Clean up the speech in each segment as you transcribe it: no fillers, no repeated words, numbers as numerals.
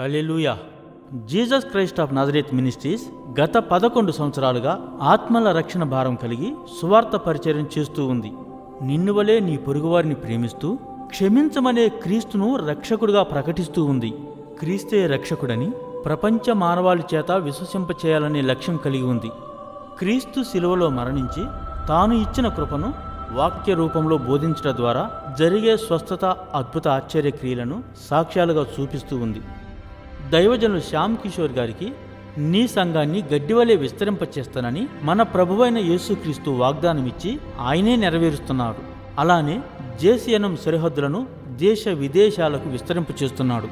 Hallelujah. Jesus Christ of Nazareth ministries గత 11 సంవత్సరాలుగా ఆత్మల రక్షణ భారం కలిగి సువార్త పరిచర్యం చేస్తూ ఉంది. నిన్ను వలే నీ పొరుగువారిని ప్రేమిస్తూ క్షమించమనే క్రీస్తును రక్షకుడిగా ప్రకటిస్తూ ఉంది. క్రీస్తే రక్షకుడని ప్రపంచ మానవాళి చేత విశ్వసింపచేయాలనే లక్ష్యం కలిగి ఉంది. క్రీస్తు శిలువలో మరణించి తాను ఇచ్చిన కృపను వాక్య రూపంలో బోధించడం ద్వారా జరిగే స్వస్థత, అద్భుత ఆశ్చర్య క్రియలను సాక్ష్యాలుగా చూపిస్తూ ఉంది. దైవజనులు శ్యామ్ కిషోర్ గారికి నీ సంఘాన్ని గడ్డివలే విస్తరింపచేస్తానని మన ప్రభువైన యేసుక్రీస్తు వాగ్దానమిచ్చి ఆయనే నెరవేరుస్తున్నాడు. అలానే జేసీఎన్ఎం సరిహద్దులను దేశ విదేశాలకు విస్తరింపచేస్తున్నాడు.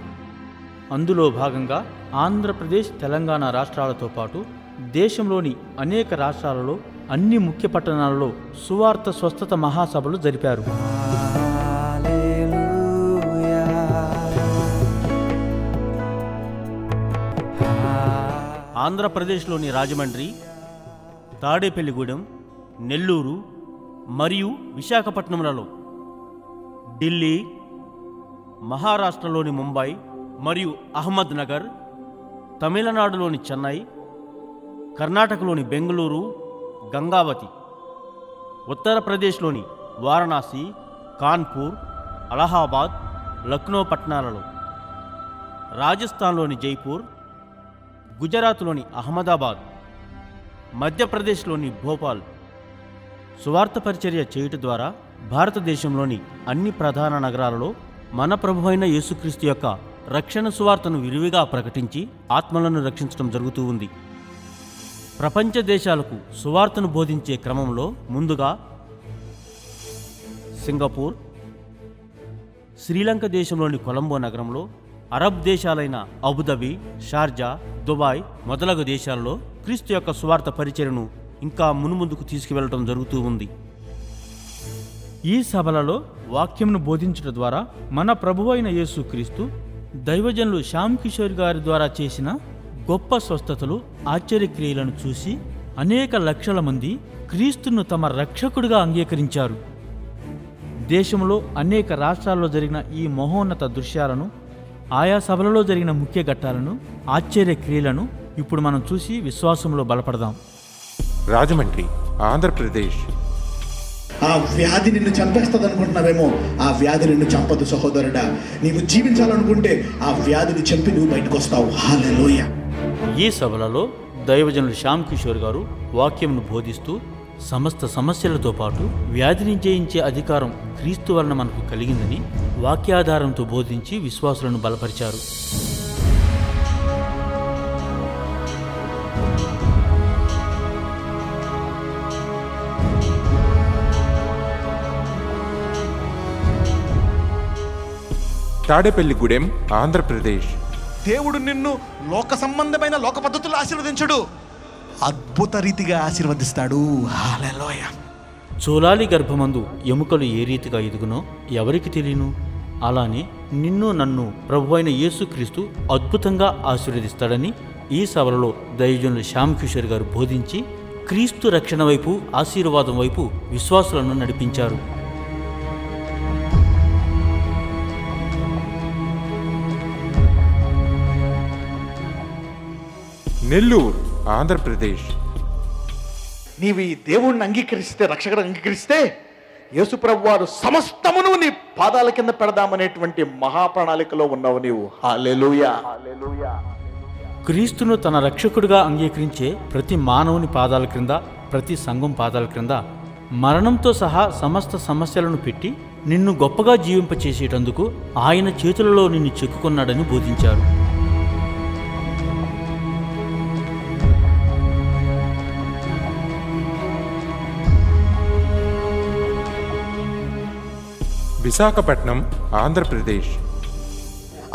అందులో భాగంగా ఆంధ్రప్రదేశ్, తెలంగాణ రాష్ట్రాలతో పాటు దేశంలోని అనేక రాష్ట్రాలలో అన్ని ముఖ్య పట్టణాలలో సువార్త స్వస్థత మహాసభలు జరిపారు. ఆంధ్రప్రదేశ్లోని రాజమండ్రి, తాడేపల్లిగూడెం, నెల్లూరు మరియు విశాఖపట్నంలలో, ఢిల్లీ, మహారాష్ట్రలోని ముంబై మరియు అహ్మద్ నగర్, తమిళనాడులోని చెన్నై, కర్ణాటకలోని బెంగళూరు, గంగావతి, ఉత్తరప్రదేశ్లోని వారణాసి, కాన్పూర్, అలహాబాద్, లక్నో పట్టణాలలో, రాజస్థాన్లోని జైపూర్, గుజరాత్లోని అహ్మదాబాద్, మధ్యప్రదేశ్లోని భోపాల్ సువార్త పరిచర్య చేయుట ద్వారా భారతదేశంలోని అన్ని ప్రధాన నగరాలలో మన ప్రభువైన యేసుక్రీస్తు యొక్క రక్షణ సువార్తను విరివిగా ప్రకటించి ఆత్మలను రక్షించడం జరుగుతూ ఉంది. ప్రపంచ దేశాలకు సువార్తను బోధించే క్రమంలో ముందుగా సింగపూర్, శ్రీలంక దేశంలోని కొలంబో నగరంలో, అరబ్ దేశాలైన అబుదాబి, షార్జా, దుబాయ్ మొదలగు దేశాలలో క్రీస్తు యొక్క సువార్త పరిచర్యను ఇంకా మున్ముందుకు తీసుకువెళ్ళటం జరుగుతూ ఉంది. ఈ సభలలో వాక్యంను బోధించడం ద్వారా మన ప్రభువైన యేసుక్రీస్తు దైవజనులు శ్యామ్ కిషోర్ గారి ద్వారా చేసిన గొప్ప స్వస్థతలు, ఆశ్చర్యక్రియలను చూసి అనేక లక్షల మంది క్రీస్తును తమ రక్షకుడిగా అంగీకరించారు. దేశంలో అనేక రాష్ట్రాల్లో జరిగిన ఈ మహోన్నత దృశ్యాలను, ఆయా సభలలో జరిగిన ముఖ్య ఘట్టాలను, ఆశ్చర్యక్రియలను ఇప్పుడు మనం చూసి విశ్వాసంలో బలపడదాం. రాజమండ్రి, ఆంధ్రప్రదేశ్. ఆ వ్యాధి నిన్ను చంపేస్తుంది అనుకుంటున్నావేమో, ఆ వ్యాధి నిన్ను చంపదు సహోదరుడా. నీవు జీవించాలనుకుంటే ఆ వ్యాధిని చంపి నువ్వు బయటకు వస్తావు. హల్లెలూయా. ఈ సభలలో దైవజనులు శ్యామ్ కిషోర్ గారు వాక్యంను బోధిస్తూ సమస్త సమస్యలతో పాటు వ్యాధిని జయించే అధికారం క్రీస్తు వలన మనకు కలిగిందని వాక్యాధారంతో బోధించి విశ్వాసులను బలపరిచారు. తాడేపల్లిగూడెం, ఆంధ్రప్రదేశ్. దేవుడు నిన్ను లోక సంబంధమైన లోక పద్ధతులు ఆశీర్వదించడు, అద్భుత రీతిగా ఆశీర్వదిస్తాడు. హల్లెలూయా. చూలాలి గర్భమందు ఎముకలు ఏ రీతిగా ఎదుగునో ఎవరికి తెలియను, అలానే నిన్ను నన్ను ప్రభువైన యేసుక్రీస్తు అద్భుతంగా ఆశీర్వదిస్తాడని ఈ సభలలో దైవజనులు శ్యామ్ కిషోర్ గారు బోధించి క్రీస్తు రక్షణ వైపు, ఆశీర్వాదం వైపు విశ్వాసులను నడిపించారు. నెల్లూరు, ఆంధ్రప్రదేశ్. నీవు ఈ దేవుణ్ణి అంగీకరిస్తే, రక్షకుడు అంగీకరిస్తే, యేసుప్రభు వారు సమస్తమును నీ పాదాల కింద పెడదామనేటువంటి మహాప్రణాళికలో ఉన్నావు నీవు. హల్లెలూయా. క్రీస్తును తన రక్షకుడిగా అంగీకరించే ప్రతి మానవుని పాదాల క్రింద, ప్రతి సంఘం పాదాల క్రింద మరణంతో సహా సమస్త సమస్యలను పెట్టి నిన్ను గొప్పగా జీవింపచేసేటందుకు ఆయన చేతులలో నిన్ను చెక్కుకున్నాడని బోధించారు. విశాఖపట్నం, ఆంధ్రప్రదేశ్.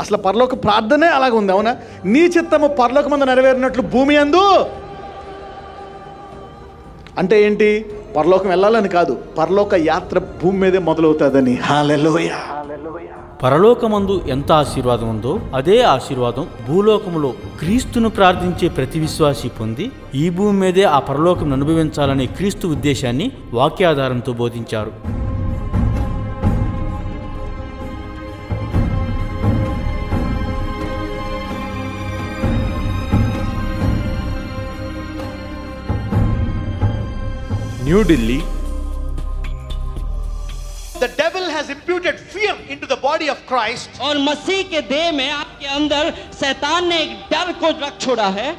అసలు పరలోక ప్రార్థనే అలాగ ఉంది. అవునా? నీ చిత్తము పరలోకమందు నెరవేరినట్లు భూమి యందు. అంటే ఏంటి? పరలోకం వెళ్ళాలని కాదు, పరలోక యాత్ర భూమి మీదే మొదలవుతుందని. హల్లెలూయా. పరలోకమందు ఎంత ఆశీర్వాదం ఉందో అదే ఆశీర్వాదం భూలోకములో క్రీస్తును ప్రార్థించే ప్రతి విశ్వాసి పొంది ఈ భూమి మీదే ఆ పరలోకం అనుభవించాలనే క్రీస్తు ఉద్దేశాన్ని వాక్యాధారంతో బోధించారు. New Delhi. The devil has imputed fear into the body of Christ. और मसीह के देह में आपके अंदर शैतान ने एक डर को रख छोड़ा है.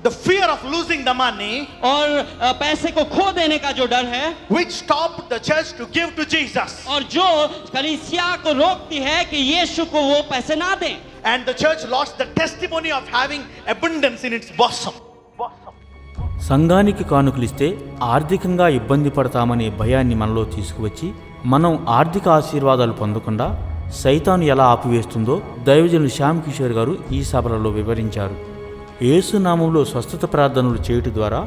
The fear of losing the money, और पैसे को खो देने का जो डर है, which stopped the church to give to Jesus. और जो कलीसिया को रोकती है कि यीशु को वो पैसे ना दें. And the church lost the testimony of having abundance in its bosom. సంఘానికి కానుకలిస్తే ఆర్థికంగా ఇబ్బంది పడతామనే భయాన్ని మనలో తీసుకువచ్చి మనం ఆర్థిక ఆశీర్వాదాలు పొందకుండా సైతాను ఎలా ఆపివేస్తుందో దైవజనులు శ్యామ్ కిషోర్ గారు ఈ సభలలో వివరించారు. యేసు నామంలో స్వస్థత ప్రార్థనలు చేయుట ద్వారా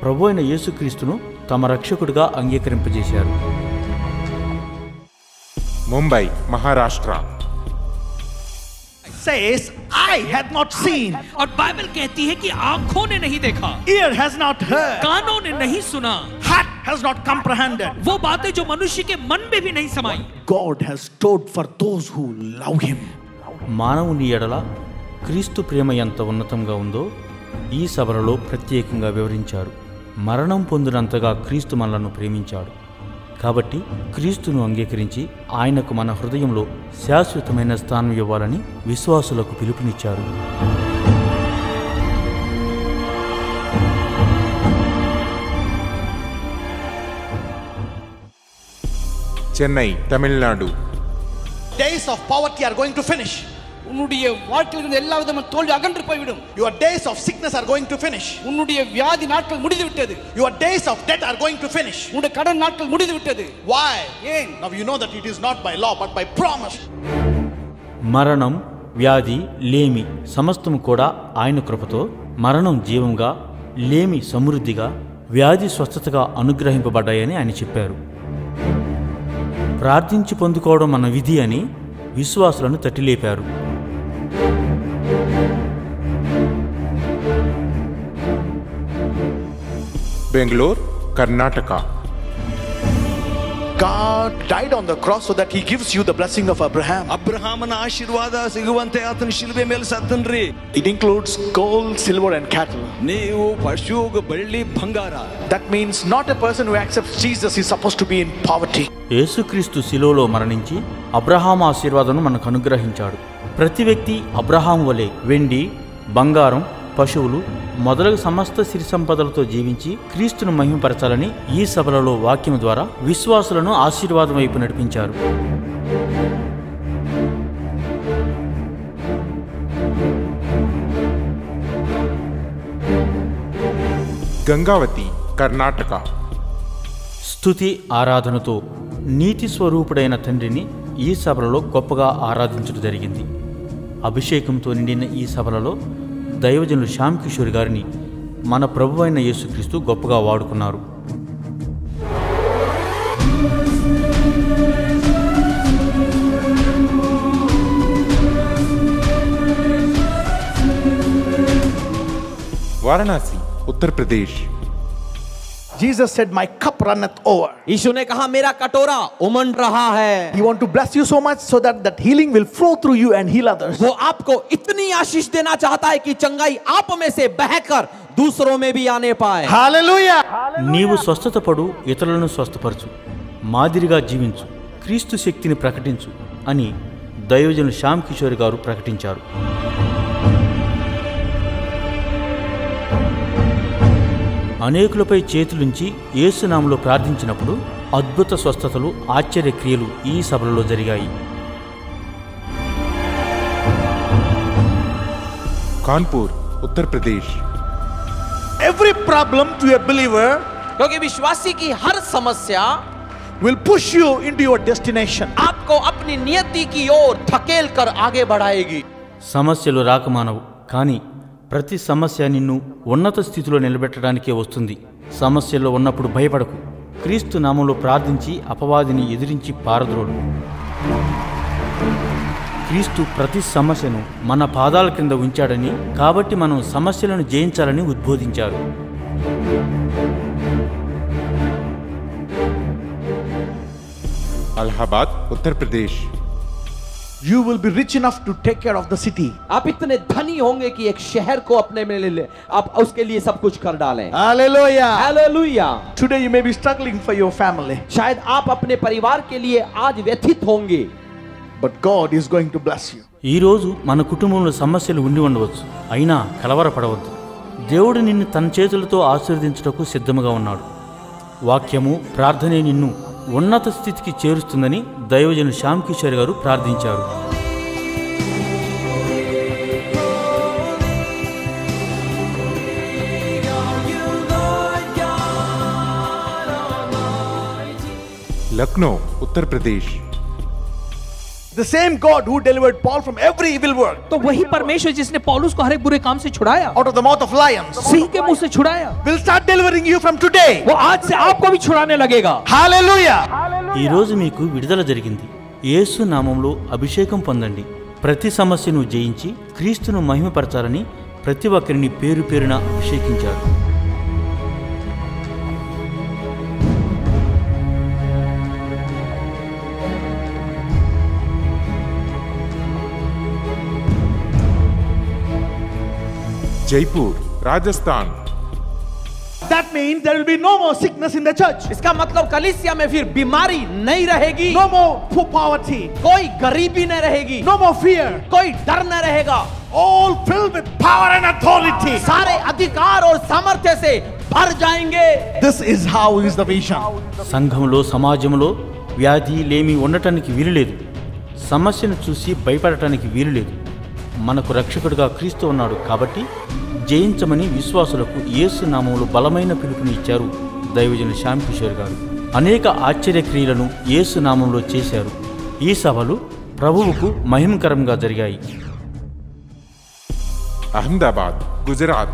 ప్రభు అయిన యేసుక్రీస్తును తమ రక్షకుడిగా అంగీకరింపజేశారు. Mumbai, Maharashtra. Says, I had not seen, और बाइबल कहती है कि आंखों ने नहीं देखा, ear has not heard, कानों ने नहीं सुना, heart has not comprehended. वो बातें जो मनुष्य के मन में भी नहीं समाई, God has stored for those who love him. మానవుని ఎడల క్రీస్తు ప్రేమ ఎంత ఉన్నతంగా ఉందో ఈ సభలలో ప్రత్యేకంగా వివరించారు. మరణం పొందినంతగా క్రీస్తు మనలను ప్రేమించాడు. కాబట్టి క్రీస్తును అంగీకరించి ఆయనకు మన హృదయంలో శాశ్వతమైన స్థానం ఇవ్వాలని విశ్వాసులకు పిలుపునిచ్చారు. Chennai, Tamil Nadu. Days of poverty are going to finish. உன்னுடைய வாழ்க்கையிலிருந்து எல்லா விதமான தோல்வி அகன்று போய்விடும். Your days of sickness are going to finish. உன்னுடைய வியாதி நாட்கள் முடிந்து விட்டது. Your days of debt are going to finish. உன்னுடைய கடன் நாட்கள் முடிந்து விட்டது. Why? ஏன்? Now you know that it is not by law but by promise. మరణం, వ్యాధి, లేమి సమస్తము కూడా ఆయన కృపతో, మరణం జీవంగా, లేమి సమృద్ధిగా, వ్యాధి స్వస్థతగా అనుగ్రహింపబడ్డాయని ఆయన చెప్పారు. ప్రార్థించి పొందుకోవడం మన విధి అని విశ్వాసులను తట్టిలేపారు. Bengaluru, Karnataka. God died on the cross so that he gives you the blessing of Abraham. ಅಬ್ರಹಾಮನ ಆಶೀರ್ವಾದ ಸಿಗುವಂತೆ ಆತನ ಶಿಲುಬೆ ಮೇಲೆ ಸತ್ತನ್ರಿ. It includes gold, silver and cattle. ನೀವು ಪಶು, ಬೆಳ್ಳಿ, ಬಂಗಾರ. That means not a person who accepts Jesus is supposed to be in poverty. యేసుక్రీస్తు శిలువలో మరణించి అబ్రహాము ఆశీర్వాదం మనకు అనుగ్రహించాడు. ప్రతి వ్యక్తి అబ్రహాము వలె వెండి, బంగారం, పశువులు మొదలగు సమస్త సిరి సంపదలతో జీవించి క్రీస్తును మహిమపరచాలని ఈ సభలలో వాక్యం ద్వారా విశ్వాసులను ఆశీర్వాదం వైపు నడిపించారు. గంగావతి, కర్ణాటక. స్తుతి ఆరాధనతో నీతి స్వరూపుడైన తండ్రిని ఈ సభలలో గొప్పగా ఆరాధించడం జరిగింది. అభిషేకంతో నిండిన ఈ సభలలో దైవజనులు శ్యామ్ కిషోర్ గారిని మన ప్రభు అయిన యేసుక్రీస్తు గొప్పగా వాడుకున్నారు. Varanasi, Uttar Pradesh. Jesus said, my cup runneth over. यीशु ने कहा मेरा कटोरा उमड़ रहा है. He want to bless you so much so that that healing will flow through you and heal others. वो आपको इतनी आशीष देना चाहता है कि चंगाई आप में से बहकर दूसरों में भी आने पाए. Hallelujah. నీవు స్వస్థత పడు, ఇతరులను స్వస్థపరచు, మాదిరిగా జీవించు, క్రీస్తు శక్తిని ప్రకటించు అని దైవజనులు శ్యామ్ కిషోర్ గారు ప్రకటించారు. అనేకులపై చేతులుంచి యేసునామములో ప్రార్థించినప్పుడు అద్భుత స్వస్థతలు, ఆశ్చర్యక్రియలు ఈ సభలలో జరిగాయి. Kanpur, Uttar Pradesh. Every problem to a believer क्योंकि विश्वासी की हर समस्या will push you into your destination. आपको अपनी नियति की ओर धकेल कर आगे बढ़ाएगी. సమస్యలు రాకమానవు, కానీ ప్రతి సమస్య నిన్ను ఉన్నత స్థితిలో నిలబెట్టడానికే వస్తుంది. సమస్యల్లో ఉన్నప్పుడు భయపడకు. క్రీస్తు నామంలో ప్రార్థించి అపవాదిని ఎదిరించి పారద్రోడు. క్రీస్తు ప్రతి సమస్యను మన పాదాల క్రింద ఉంచాడని, కాబట్టి మనం సమస్యలను జయించాలని ఉద్బోధించారు. Allahabad, Uttar Pradesh. you will be rich enough to take care of the city. आप इतने धनी होंगे कि एक शहर को अपने में ले आप उसके लिए सब कुछ कर डालें। Hallelujah. Hallelujah. Today you may be struggling for your family, शायद आप अपने परिवार के लिए आज व्यथित होंगे, but God is going to bless you. ఈ రోజు మన కుటుంబంలో సమస్యలు ఉండి ఉండవచ్చు, అయినా కలవరపడవద్దు. దేవుడు నిన్ను తన చేతులతో ఆశీర్వదించుటకు సిద్ధముగా ఉన్నాడు. వాక్యము, ప్రార్థనే నిన్ను ఉన్నత స్థితికి చేరుస్తుందని దైవజనుడు శ్యామ్ కిషోర్ గారు ప్రార్థించారు. Lucknow Uttar Pradesh. The same God who delivered Paul from every evil work, तो वही परमेश्वर जिसने पौलुस को हर एक बुरे काम से छुड़ाया, out of the mouth of lions, Singh के मुंह से छुड़ाया, will start delivering you from today. वो आज से आपको भी छुड़ाने लगेगा। Hallelujah. ఈ రోజు మీకు విడుదల జరిగింది. యేసు నామములో అభిషేకం పొందండి. ప్రతి సమస్యను జయించి క్రీస్తును మహిమపరచాలని ప్రతి ఒక్కరిని పేరు పేరున అభిషేకించారు. Jaipur Rajasthan. That means there will be no more sickness in the church. इसका मतलब कलीसिया में फिर बीमारी नहीं रहेगी, No more poverty. कोई गरीबी नहीं रहेगी, No more fear. कोई डर न रहेगा, All filled with power and authority. सारे अधिकार और सामर्थ्य से भर जाएंगे। This is how is the vision. సంఘంలో, సమాజంలో వ్యాధి లేమి ఉండటానికి వీలులేదు. సమస్యను చూసి భయపడటానికి వీలులేదు. మనకు రక్షకుడిగా క్రీస్తు ఉన్నాడు కాబట్టి జయించమని విశ్వాసులకు యేసు నామములో బలమైన పిలుపుని ఇచ్చారు దైవజనుడు శ్యామ్ కిషోర్ గారు. అనేక ఆశ్చర్యక్రియలను యేసు నామంలో చేశారు. ఈ సభలు ప్రభువుకు మహిమకరంగా జరిగాయి. Ahmedabad Gujarat.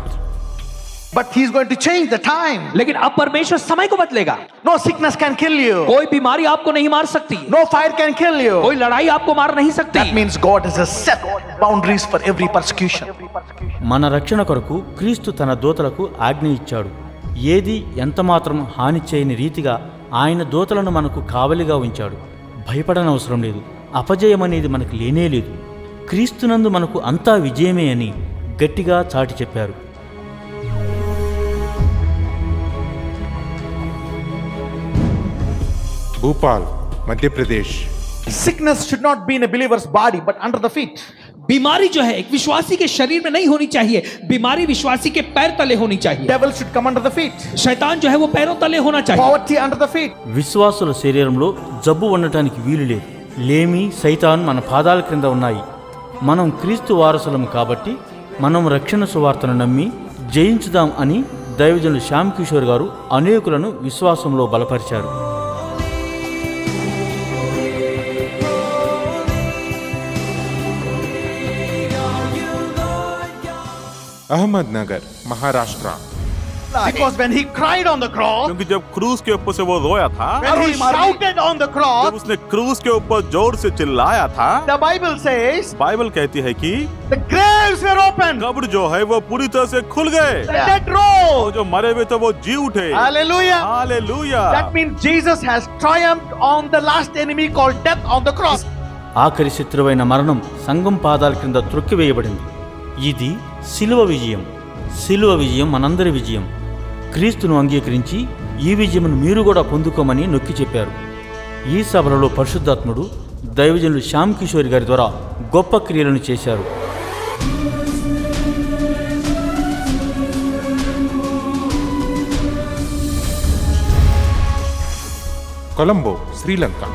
But he's going to change the time. लेकिन अब परमेश्वर समय को बदलेगा। No sickness can kill you. कोई बीमारी आपको नहीं मार सकती, No fire can kill you. कोई लड़ाई आपको मार नहीं सकती। That means God has a set boundaries for every persecution. మన రక్షణ కొరకు క్రీస్తు తన దూతలకు ఆజ్ఞ ఇచ్చాడు. ఏది ఎంతమాత్రం హాని చేయని రీతిగా ఆయన దూతలను మనకు కావలిగా ఉంచాడు. భయపడనవసరం లేదు. అపజయం అనేది మనకు లేనేలేదు. క్రీస్తునందు మనకు అంతా విజయమే అని గట్టిగా చాటి చెప్పారు. Bhopal Madhya Pradesh. Sickness should not be in a believer's body but under the feet. बीमारी जो है एक विश्वासी के शरीर में नहीं होनी चाहिए, बीमारी विश्वासी के पैर तले होनी चाहिए। Devil should come under the feet. शैतान जो है वो पैरों तले होना चाहिए। Poverty under the feet. విశ్వాసుల శరీరంలో జబ్బు ఉండటానికి వీలు లేదు. లేమి, సైతాన్ మన పాదాల క్రింద ఉన్నాయి. మనం క్రీస్తు వారసులం కాబట్టి మనం రక్షణ సువార్తను నమ్మి జయించుదాం అని దైవజనుడు శ్యామ్ కిషోర్ గారు అనేకులను విశ్వాసంలో బలపరిచారు. Ahmednagar Maharashtra. Because when he cried on the cross, क्योंकि जब क्रूज के ऊपर से वो रोया था, when he shouted on the जब cross, उसने क्रूज के ऊपर जोर से चिल्लाया था, the Bible says बाइबल कहती है कि the graves were opened. कब्र जो है वो पूरी तरह से खुल गए, The dead rose. जो मरे हुए थे वो जी उठे। Hallelujah. Hallelujah. That means Jesus has triumphed on the last enemy called death on the cross. ఆఖరి శత్రువైన మరణం సంఘం పాదాల క్రింద త్రొక్కివేయబడింది. ఇది శిలువ విజయం. శిలువ విజయం మనందరి విజయం. క్రీస్తును అంగీకరించి ఈ విజయమును మీరు కూడా పొందుకోమని నొక్కి చెప్పారు. ఈ సభలలో పరిశుద్ధాత్ముడు దైవజనుడు శ్యామ్ కిషోర్ గారి ద్వారా గొప్ప క్రియలను చేశారు. Colombo Sri Lanka.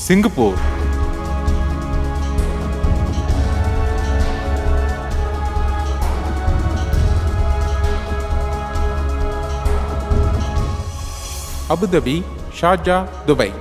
Singapore. Abu Dhabi, Sharjah, Dubai.